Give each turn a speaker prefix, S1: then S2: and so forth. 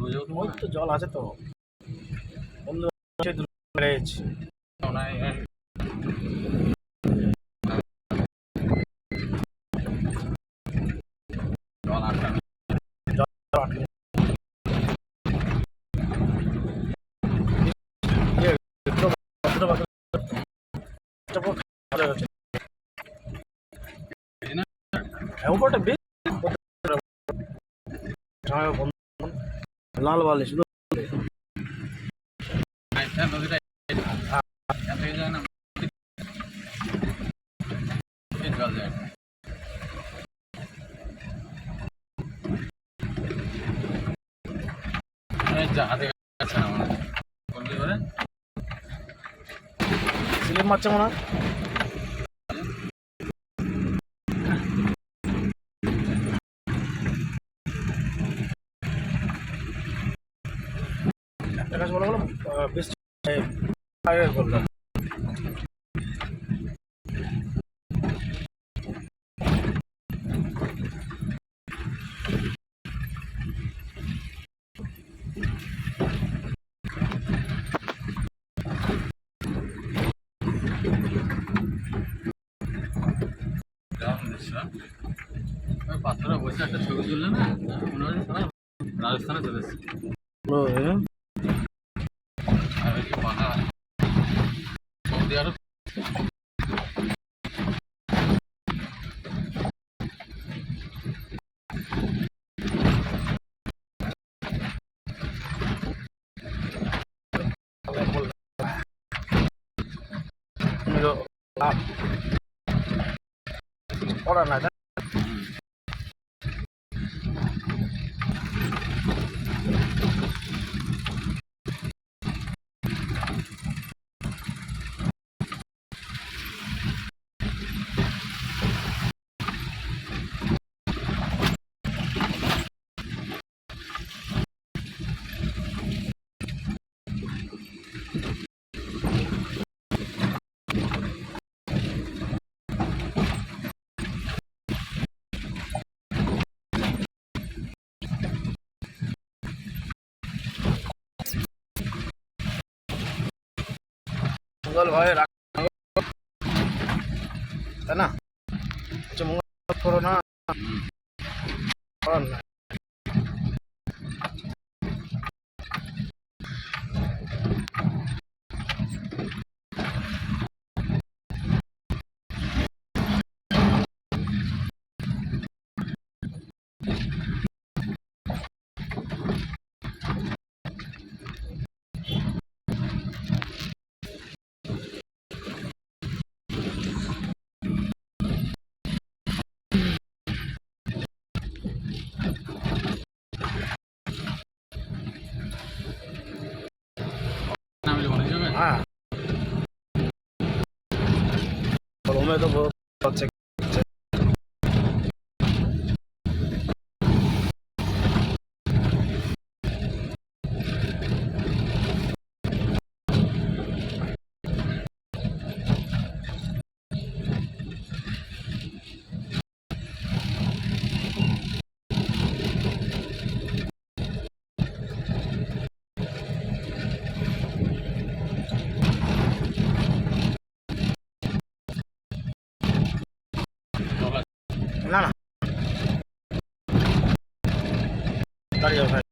S1: ওই তো জল আছে তো বন্ধু রয়েছে লাল বালি শুধু স্লিপ মারছে মনে হয় একটা কাজ বলে বলো বেশ আগে করলাম
S2: পাথরে বসে একটা ছবি তুললে না মনে হয় রাজস্থানে চলে এসেছে আর হচ্ছে পাহাড় সৌদি আরব
S1: ওরা না মঙ্গল ভাই তাই না আচ্ছা মঙ্গল করো না করার না हाँ में तो बहुत अच्छे না না দাঁড়িয়ে ভাই